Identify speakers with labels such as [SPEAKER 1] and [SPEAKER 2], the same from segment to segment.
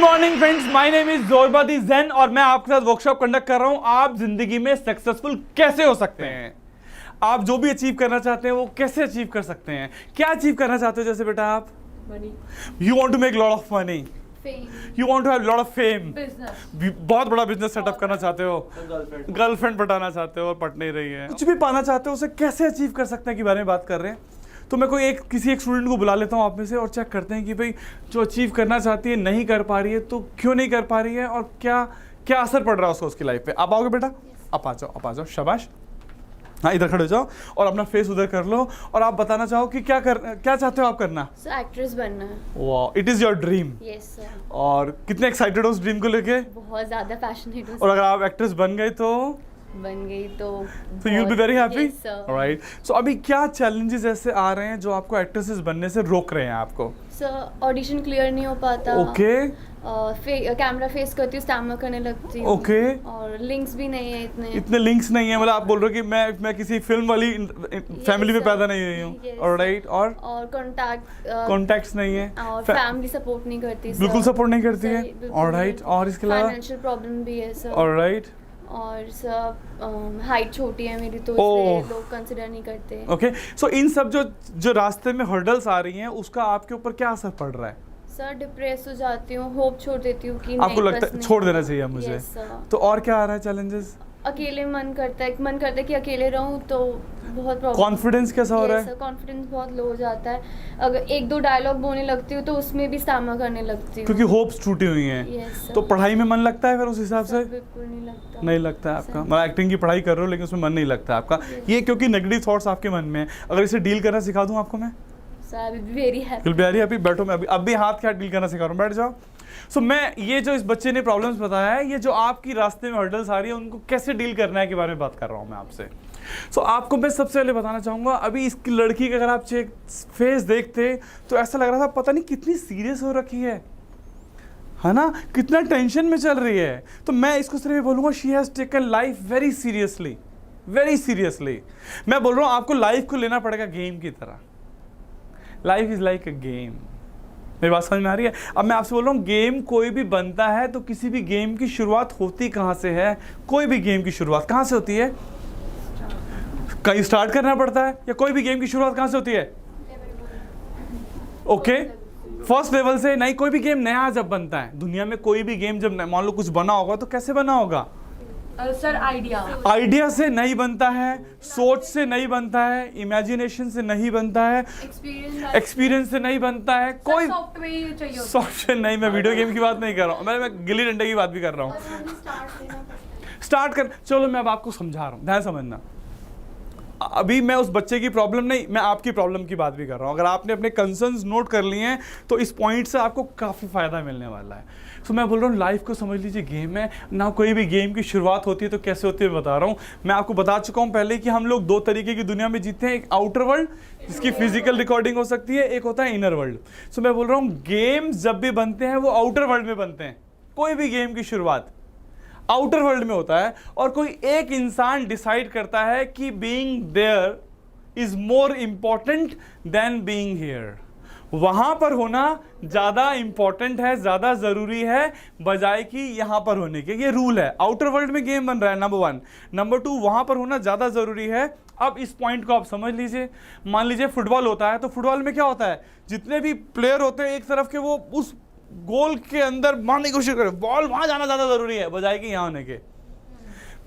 [SPEAKER 1] Morning friends, my name is Jorbadi Jain और मैं आपके साथ वर्कशॉप कंडक्ट कर रहा हूं। आप जिंदगी में सक्सेसफुल कैसे हो सकते हैं, आप जो भी अचीव करना चाहते हैं वो कैसे अचीव कर सकते हैं। क्या अचीव करना चाहते हो? जैसे बेटा आप you want to make lot of money, you want to have lot of fame, बहुत बड़ा बिजनेस सेटअप करना चाहते हो, गर्लफ्रेंड पटाना चाहते हो और पट नहीं रही है, कुछ भी पाना चाहते हो, उसे कैसे अचीव कर सकते हैं के बारे में बात कर रहे हैं। तो मैं कोई किसी एक स्टूडेंट को बुला लेता हूँ आप में से और चेक करते हैं कि भाई जो अचीव करना चाहती है नहीं कर पा रही है, तो क्यों नहीं कर पा रही है और क्या क्या असर पड़ रहा है उसको उसकी लाइफ पे। आप आओगे बेटा? आप आ जाओ, शाबाश। हाँ, इधर खड़े हो जाओ और अपना फेस उधर कर लो और आप बताना चाहो कि क्या चाहते हो आप करना।
[SPEAKER 2] सर एक्ट्रेस बनना है।
[SPEAKER 1] वाह, it is your dream.
[SPEAKER 2] Yes sir.
[SPEAKER 1] और कितने एक्साइटेड हो उस ड्रीम को लेके?
[SPEAKER 2] बहुत ज्यादा पैशनेट हूँ।
[SPEAKER 1] और अगर आप एक्ट्रेस बन गई तो you'll be very happy?
[SPEAKER 2] Yes, sir.
[SPEAKER 1] Alright. So अभी क्या चैलेंजेस ऐसे आ रहे हैं जो आपको एक्ट्रेसेस बनने से रोक रहे हैं आपको?
[SPEAKER 2] सर ऑडिशन क्लियर नहीं हो पाता।
[SPEAKER 1] ओके।
[SPEAKER 2] कैमरा फेस करती हूँ, स्टैमर करने लगती हूँ।
[SPEAKER 1] ओके।
[SPEAKER 2] और लिंक्स भी नहीं है
[SPEAKER 1] इतने लिंक्स नहीं है, मतलब आप बोल रहे हो कि मैं किसी फिल्म वाली फैमिली में पैदा नहीं हुई हूँ। ऑलराइट। और कॉन्टैक्ट्स नहीं है
[SPEAKER 2] और फैमिली सपोर्ट नहीं करती।
[SPEAKER 1] बिल्कुल सपोर्ट नहीं करती है। ऑलराइट। और इसके अलावा
[SPEAKER 2] फाइनेंशियल प्रॉब्लम भी है सर।
[SPEAKER 1] ऑलराइट।
[SPEAKER 2] और सब हाइट छोटी है मेरी, तो इसलिए लोग कंसिडर नहीं करते।
[SPEAKER 1] ओके। सो इन सब जो रास्ते में हर्डल्स आ रही हैं उसका आपके ऊपर क्या असर पड़ रहा है?
[SPEAKER 2] सर डिप्रेस हो जाती हूँ, होप छोड़ देती हूँ कि
[SPEAKER 1] आपको लगता है छोड़ देना चाहिए मुझे। तो और क्या आ रहा है चैलेंजेस?
[SPEAKER 2] अकेले मन करता है कि अकेले रहूं, तो बहुत प्रॉब्लम।
[SPEAKER 1] कॉन्फिडेंस कैसा हो रहा है?
[SPEAKER 2] कॉन्फिडेंस बहुत लो हो जाता है। अगर एक दो डायलॉग बोलने लगती हूँ तो उसमें भी स्टैमर करने लगती हूँ
[SPEAKER 1] क्योंकि होप्स टूटी हुई हैं। तो पढ़ाई में मन लगता है फिर उस हिसाब से?
[SPEAKER 2] बिल्कुल नहीं लगता।
[SPEAKER 1] नहीं लगता है आपका? मतलब एक्टिंग की पढ़ाई कर रहे हो लेकिन उसमें मन नहीं लगता आपका। ये क्योंकि नेगेटिव थॉट्स आपके मन में है। अगर इसे डील करना सिखा दूं आपको मैं?
[SPEAKER 2] Very happy.
[SPEAKER 1] बैठो, मैं अभी हाथ क्या डील करना सिखा रहा हूँ, बैठ जाओ। सो मैं ये जो इस बच्चे ने प्रॉब्लम्स बताया है, ये जो आपकी रास्ते में हर्डल्स आ रही है उनको कैसे डील करना है के बारे में बात कर रहा हूँ मैं आपसे। सो आपको मैं सबसे पहले बताना चाहूँगा, अभी इसकी लड़की का अगर आप फेस देखते तो ऐसा लग रहा था पता नहीं कितनी सीरियस हो रखी है ना, कितना टेंशन में चल रही है। तो मैं इसको सिर्फ बोलूँगा she has taken life very seriously, very seriously. मैं बोल रहा हूँ आपको लाइफ को लेना पड़ेगा गेम की तरह। Life is like a game. मेरी बात समझ में आ रही है? अब मैं आपसे बोल रहा हूँ गेम कोई भी बनता है तो किसी भी गेम की शुरुआत होती कहाँ से है? कोई भी गेम की शुरुआत कहाँ से होती है? कहीं स्टार्ट करना पड़ता है, या कोई भी गेम की शुरुआत कहाँ से होती है? ओके, फर्स्ट लेवल से नहीं। कोई भी गेम नया जब बनता है दुनिया में, कोई भी गेम जब मान लो कुछ बना होगा तो कैसे बना होगा?
[SPEAKER 2] सर
[SPEAKER 1] आइडिया से नहीं बनता है, सोच से नहीं बनता है, इमेजिनेशन से नहीं बनता है, एक्सपीरियंस से नहीं बनता है। कोई सॉफ्टवेयर नहीं, मैं वीडियो गेम की बात नहीं कर रहा हूँ, मैं गिल्ली डंडे की बात भी कर रहा हूँ। स्टार्ट कर, चलो मैं अब आपको समझा रहा हूँ, ध्यान समझना। अभी मैं उस बच्चे की प्रॉब्लम नहीं, मैं आपकी प्रॉब्लम की बात भी कर रहा हूँ। अगर आपने अपने कंसर्न्स नोट कर लिए हैं तो इस पॉइंट से आपको काफ़ी फ़ायदा मिलने वाला है। तो मैं बोल रहा हूँ लाइफ को समझ लीजिए गेम है ना। कोई भी गेम की शुरुआत होती है तो कैसे होती है बता रहा हूँ। मैं आपको बता चुका हूँ पहले कि हम लोग दो तरीके की दुनिया में जीते हैं, एक आउटर वर्ल्ड जिसकी फिजिकल रिकॉर्डिंग हो सकती है, एक होता है इनर वर्ल्ड। सो मैं बोल रहा हूँ गेम्स जब भी बनते हैं वो आउटर वर्ल्ड में बनते हैं। कोई भी गेम की शुरुआत आउटर वर्ल्ड में होता है और कोई एक इंसान डिसाइड करता है कि being there is more important than being here. वहां पर होना ज्यादा इंपॉर्टेंट है, ज्यादा जरूरी है बजाय कि यहां पर होने के। ये रूल है, आउटर वर्ल्ड में गेम बन रहा है, नंबर 1। नंबर 2, वहां पर होना ज्यादा जरूरी है। अब इस पॉइंट को आप समझ लीजिए। मान लीजिए फुटबॉल होता है तो फुटबॉल में क्या होता है, जितने भी प्लेयर होते हैं एक तरफ के, वो उस गोल के अंदर मारने की कोशिश करे, बॉल वहां जाना ज्यादा जरूरी है बजाय कि यहां होने के।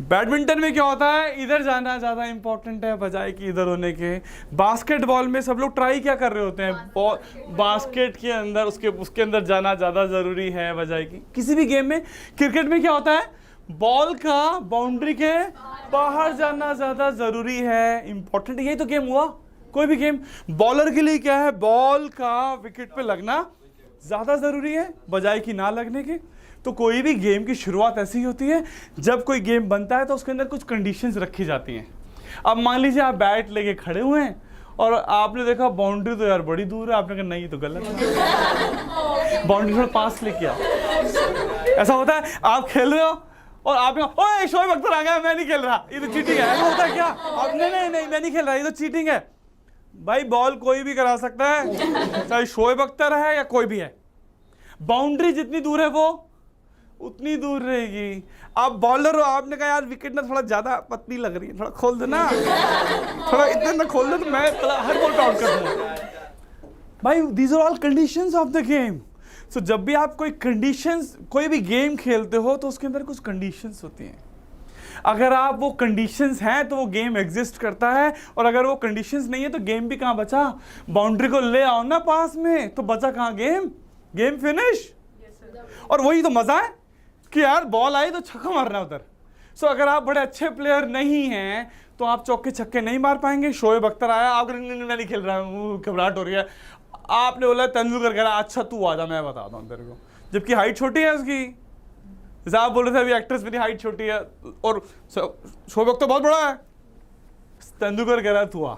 [SPEAKER 1] बैडमिंटन में क्या होता है, इधर जाना ज्यादा इंपॉर्टेंट है बजाय कि इधर होने के। बास्केटबॉल में सब लोग ट्राई क्या कर रहे होते हैं, बास्केट के अंदर उसके अंदर जाना ज्यादा जरूरी है बजाय कि किसी भी गेम में। क्रिकेट में क्या होता है, बॉल का बाउंड्री के बाहर जाना ज्यादा जरूरी है, इंपॉर्टेंट। यही तो गेम हुआ। कोई भी गेम, बॉलर के लिए क्या है, बॉल का विकेट पे लगना ज्यादा जरूरी है बजाय कि ना लगने के। तो कोई भी गेम की शुरुआत ऐसी ही होती है, जब कोई गेम बनता है तो उसके अंदर कुछ कंडीशंस रखी जाती हैं। अब मान लीजिए आप बैट लेके खड़े हुए हैं और आपने देखा बाउंड्री तो यार बड़ी दूर है, आपने कहा नहीं तो गलत है, बाउंड्री थोड़ा पास लेके आओ। ऐसा होता है, आप खेल रहे हो और आपने ओए शोएब अख्तर आ गया, मैं नहीं खेल रहा, ये तो चीटिंग है। ऐसा होता है क्या? नहीं मैं नहीं खेल रहा, ये तो चीटिंग है। भाई बॉल कोई भी करा सकता है, चाहे शोएब अख्तर है या कोई भी है। बाउंड्री जितनी दूर है वो उतनी दूर रहेगी। आप बॉलर हो, आपने कहा यार विकेट ना थोड़ा ज्यादा पतली लग रही है, थोड़ा खोल दो ना, थोड़ा इतना ना खोल दो तो मैं हर बॉल पे आउट कर दूंगा। भाई these are all conditions of the game. So जब भी आप कोई भी गेम खेलते हो तो उसके अंदर कुछ कंडीशंस होती हैं। अगर आप वो कंडीशंस हैं तो वो गेम एग्जिस्ट करता है, और अगर वो कंडीशंस नहीं है तो गेम भी कहाँ बचा। बाउंड्री को ले आओ ना पास में तो बचा कहाँ गेम, गेम फिनिश। और वही तो मजा है कि यार बॉल आई तो छक्का मारना उधर। सो अगर आप बड़े अच्छे प्लेयर नहीं हैं तो आप चौके छक्के नहीं मार पाएंगे। शोएब अख्तर आया, आप नहीं खेल रहा हूँ, घबराहट हो रही है, आपने बोला तेंदुलकर कह रहा अच्छा तू आजा मैं बताता हूँ तेरे को, जबकि हाइट छोटी है उसकी। जैसे आप बोल रहे थे अभी एक्ट्रेस मेरी हाइट छोटी है और शोएब अख्तर बहुत बड़ा है, तेंदुलकर कह रहा है तू आ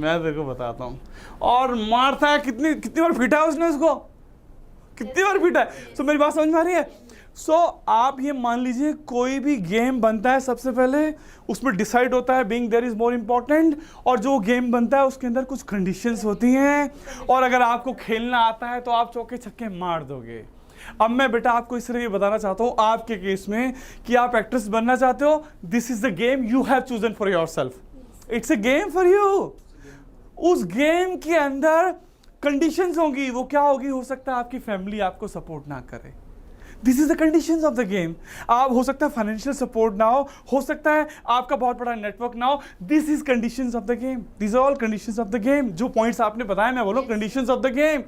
[SPEAKER 1] मैं तेरे को बताता हूँ, और मारता है। कितनी बार पीटा है उसने उसको, कितनी बार पीटा है। सो मेरी बात समझ में आ रही है। सो आप ये मान लीजिए कोई भी गेम बनता है सबसे पहले उसमें डिसाइड होता है being there is more important, और जो गेम बनता है उसके अंदर कुछ कंडीशंस होती हैं, और अगर आपको खेलना आता है तो आप चौके छक्के मार दोगे। अब मैं बेटा आपको इस तरह ये बताना चाहता हूँ आपके केस में कि आप एक्ट्रेस बनना चाहते हो, this is the game you have chosen for yourself, it's a game for you. उस गेम के अंदर कंडीशंस होंगी, वो क्या होगी, हो सकता है आपकी फैमिली आपको सपोर्ट ना करे, this is the conditions of the game. आप हो सकता है फाइनेंशियल सपोर्ट ना हो सकता है आपका बहुत बड़ा नेटवर्क ना हो, this is conditions of the game, this are all conditions of the game. जो पॉइंट्स आपने बताया मैं बोलूँ कंडीशंस ऑफ द गेम।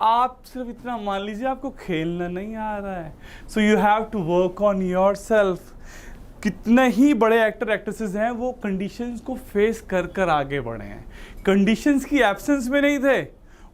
[SPEAKER 1] आप सिर्फ इतना मान लीजिए आपको खेलना नहीं आ रहा है, so you have to work on your self. कितने ही बड़े एक्टर एक्ट्रेसेस हैं वो कंडीशंस को फेस कर कर आगे बढ़े हैं, कंडीशंस की एब्सेंस में नहीं थे,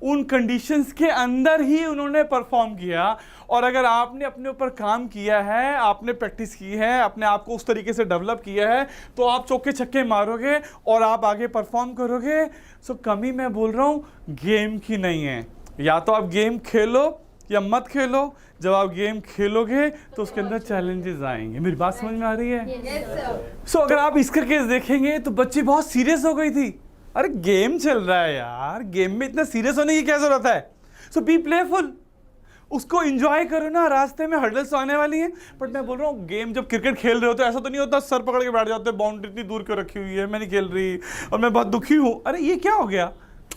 [SPEAKER 1] उन कंडीशंस के अंदर ही उन्होंने परफॉर्म किया। और अगर आपने अपने ऊपर काम किया है, आपने प्रैक्टिस की है, अपने आप को उस तरीके से डेवलप किया है, तो आप चौके छक्के मारोगे और आप आगे परफॉर्म करोगे। सो कमी मैं बोल रहा हूँ गेम की नहीं है, या तो आप गेम खेलो या मत खेलो। जब आप गेम खेलोगे तो उसके अंदर चैलेंजेस आएंगे। मेरी बात समझ में आ रही है? सो अगर आप इसका केस देखेंगे तो बच्ची बहुत सीरियस हो गई थी, अरे गेम चल रहा है यार, गेम में इतना सीरियस होने की क्या जरूरत है। सो बी प्लेफुल, उसको एंजॉय करो ना, रास्ते में हर्डल्स आने वाली हैं। बट मैं बोल रहा हूँ गेम जब क्रिकेट खेल रहे हो तो ऐसा तो नहीं होता सर पकड़ के बैठ जाते, बाउंड्री इतनी दूर क्यों रखी हुई है, मैं नहीं खेल रही और मैं बहुत दुखी हूँ। अरे ये क्या हो गया,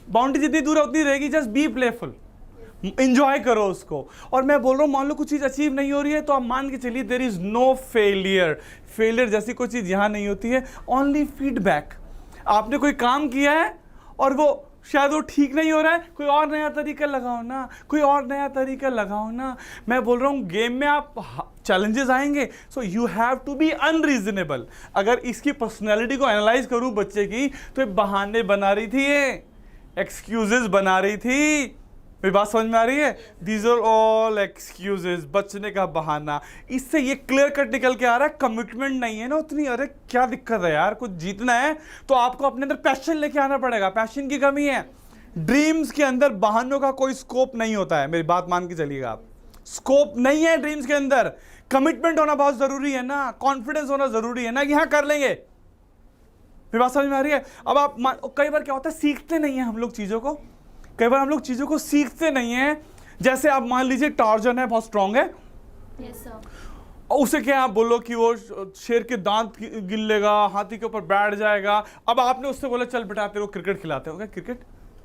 [SPEAKER 1] बाउंड्री जितनी दूर है उतनी रहेगी, जस्ट बी प्लेफुल, एंजॉय करो उसको। और मैं बोल रहा हूँ मान लो कुछ चीज़ अचीव नहीं हो रही है तो आप मान के चलिए there is no failure, failure जैसी कोई चीज़ यहाँ नहीं होती है, ओनली फीडबैक। आपने कोई काम किया है और वो शायद वो ठीक नहीं हो रहा है, कोई और नया तरीका लगाओ ना, कोई और नया तरीका लगाओ ना। मैं बोल रहा हूँ गेम में आप चैलेंजेस आएंगे, so you have to be unreasonable. अगर इसकी पर्सनैलिटी को एनालाइज करूँ बच्चे की तो ये बहाने बना रही थी, ये एक्सक्यूजेस बना रही थी। मेरी बात समझ में आ रही है? दीज आर ऑल एक्सक्यूजेस, बचने का बहाना। इससे ये क्लियर कट निकल के आ रहा है कमिटमेंट नहीं है ना उतनी। अरे क्या दिक्कत है यार, कुछ जीतना है तो आपको अपने अंदर पैशन लेके आना पड़ेगा, पैशन की कमी है। ड्रीम्स के अंदर बहानों का कोई स्कोप नहीं होता है, मेरी बात मान के चलिएगा आप, स्कोप नहीं है ड्रीम्स के अंदर। कमिटमेंट होना बहुत जरूरी है ना, कॉन्फिडेंस होना जरूरी है ना कि हाँ कर लेंगे। मेरी बात समझ में आ रही है? अब आप कई बार क्या होता है सीखते नहीं है हम लोग चीजों को, कई बार हम लोग चीजों को सीखते नहीं हैं। जैसे आप मान लीजिए टार्जन है, बहुत स्ट्रांग है, और उसे क्या आप बोलो कि वो शेर के दांत गिन लेगा, हाथी के ऊपर बैठ जाएगा। अब आपने उससे बोला चल बेटा तेरे को क्रिकेट खिलाते हो, क्या क्रिकेट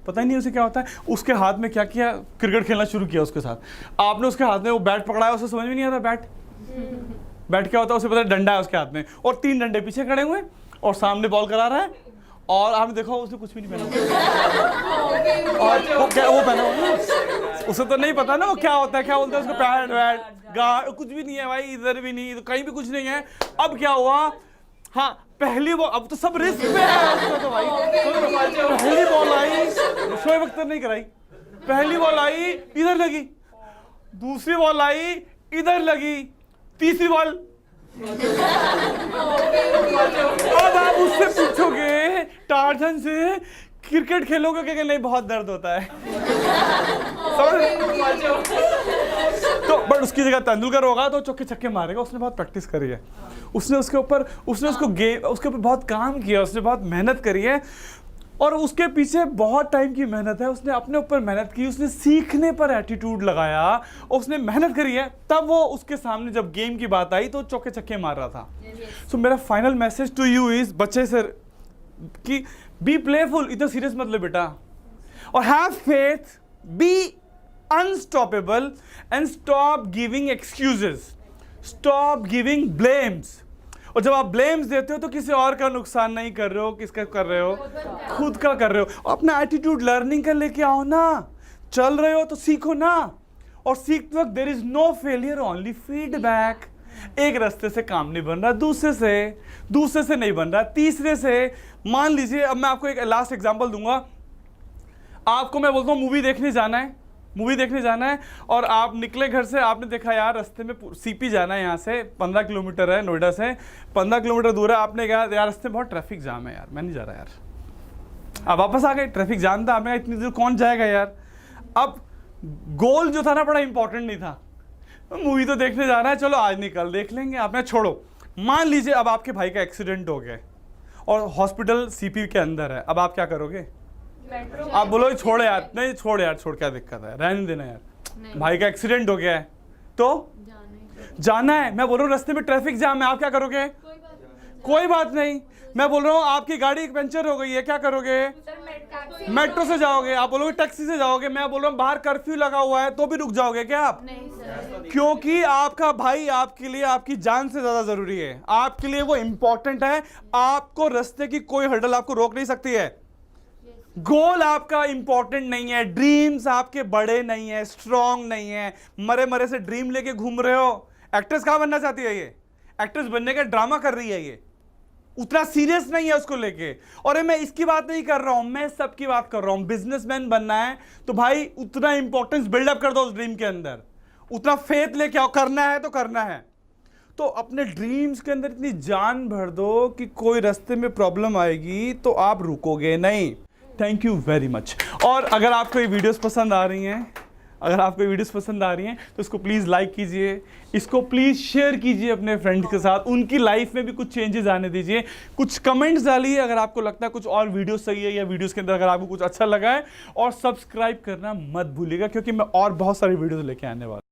[SPEAKER 1] पता ही नहीं उसे क्या होता है। उसके हाथ में क्या किया, क्रिकेट खेलना शुरू किया उसके साथ। आपने उसके हाथ में वो बैट पकड़ाया, उसे समझ में नहीं आता बैट क्या होता है, उसे पता है डंडा है उसके हाथ में, और 3 डंडे पीछे खड़े हुए और सामने बॉल करा रहा है, और आपने देखा उसने कुछ भी नहीं पहना और वो क्या वो पहना हुआ, उसे तो नहीं पता ना वो क्या होता है, क्या बोलते हैं उसको, पैड वैड गार्ड, कुछ भी नहीं है भाई, इधर भी नहीं, तो कहीं भी कुछ नहीं है। अब क्या हुआ, हाँ पहली बॉल, अब तो सब रिस्क पे है उसका तो भाई। पहली बॉल आई, शोएब अख्तर नहीं कराई, पहली बॉल आई इधर लगी, दूसरी बॉल आई इधर लगी, तीसरी बॉल। अब आप उससे पूछोगे टार्जन से क्रिकेट खेलोगे क्या? नहीं बहुत दर्द होता है तो बट उसकी जगह तेंदुलकर होगा तो चौके छक्के मारेगा, उसने बहुत प्रैक्टिस करी है, उसने उसके ऊपर बहुत काम किया, उसने बहुत मेहनत करी है। और उसके पीछे बहुत टाइम की मेहनत है, उसने अपने ऊपर मेहनत की, उसने सीखने पर एटीट्यूड लगाया, उसने मेहनत करी है, तब वो उसके सामने जब गेम की बात आई तो चौके छक्के मार रहा था। सो मेरा final message to you is बच्चे से कि बी प्लेफुल, इतना सीरियस मत लो बेटा, और have faith, be unstoppable and stop giving excuses, stop giving blames. और जब आप ब्लेम्स देते हो तो किसी और का नुकसान नहीं कर रहे हो, किसका कर रहे हो, खुद का कर रहे हो। अपना एटीट्यूड लर्निंग का लेके आओ ना, चल रहे हो तो सीखो ना, और सीखते वक्त there is no failure, only feedback. एक रास्ते से काम नहीं बन रहा, दूसरे से नहीं बन रहा, तीसरे से। मान लीजिए, अब मैं आपको एक लास्ट एग्जांपल दूंगा। आपको मैं बोलता हूँ मूवी देखने जाना है और आप निकले घर से, आपने देखा यार रास्ते में सीपी जाना है, यहाँ से 15 किलोमीटर है, नोएडा से 15 किलोमीटर दूर है। आपने कहा यार रास्ते में बहुत ट्रैफिक जाम है यार, मैं नहीं जा रहा यार। आप वापस आ गए, ट्रैफिक जाम था, आपने कहा इतनी दूर कौन जाएगा यार। अब गोल जो था ना बड़ा इंपॉर्टेंट नहीं था, मूवी तो देखने जाना है, चलो आज नहीं कल देख लेंगे, आपने छोड़ो। मान लीजिए अब आपके भाई का एक्सीडेंट हो गया और हॉस्पिटल सीपी के अंदर है, अब आप क्या करोगे? आप बोलो छोड़ यार, नहीं छोड़ यार, छोड़, क्या दिक्कत है, रहने देना यार, भाई का एक्सीडेंट हो गया है तो जाना है। मैं बोल रहा हूँ रास्ते में ट्रैफिक जाम है, आप क्या करोगे? कोई बात नहीं। मैं बोल रहा हूँ आपकी गाड़ी पंचर हो गई है, क्या करोगे? मेट्रो से जाओगे, आप बोलोगे टैक्सी से जाओगे। मैं बोल रहा हूँ बाहर कर्फ्यू लगा हुआ है तो भी रुक जाओगे क्या आप?
[SPEAKER 2] नहीं सर,
[SPEAKER 1] क्योंकि आपका भाई आपके लिए आपकी जान से ज्यादा जरूरी है, आपके लिए वो इंपॉर्टेंट है। आपको रास्ते की कोई हर्डल आपको रोक नहीं सकती है। गोल आपका इंपॉर्टेंट नहीं है, ड्रीम्स आपके बड़े नहीं है, स्ट्रांग नहीं है, मरे मरे से ड्रीम लेके घूम रहे हो। एक्ट्रेस कहाँ बनना चाहती है ये? एक्ट्रेस बनने का ड्रामा कर रही है ये, उतना सीरियस नहीं है उसको लेके। और मैं इसकी बात नहीं कर रहा हूं, मैं सबकी बात कर रहा हूं। बिजनेसमैन बनना है तो भाई उतना इंपॉर्टेंस बिल्डअप कर दो उस ड्रीम के अंदर, उतना फेथ लेके आओ, करना है तो करना है। तो अपने ड्रीम्स के अंदर इतनी जान भर दो कि कोई रास्ते में प्रॉब्लम आएगी तो आप रुकोगे नहीं। Thank you very much. और अगर आपको ये वीडियोस पसंद आ रही हैं, तो इसको प्लीज़ लाइक कीजिए, इसको प्लीज़ शेयर कीजिए अपने फ्रेंड्स के साथ, उनकी लाइफ में भी कुछ चेंजेस आने दीजिए। कुछ कमेंट्स डालिए अगर आपको लगता है कुछ और वीडियो सही है, या वीडियोस के अंदर अगर आपको कुछ अच्छा लगा है, और सब्सक्राइब करना मत भूलिएगा क्योंकि मैं और बहुत सारी वीडियोस लेके आने वाला हूं।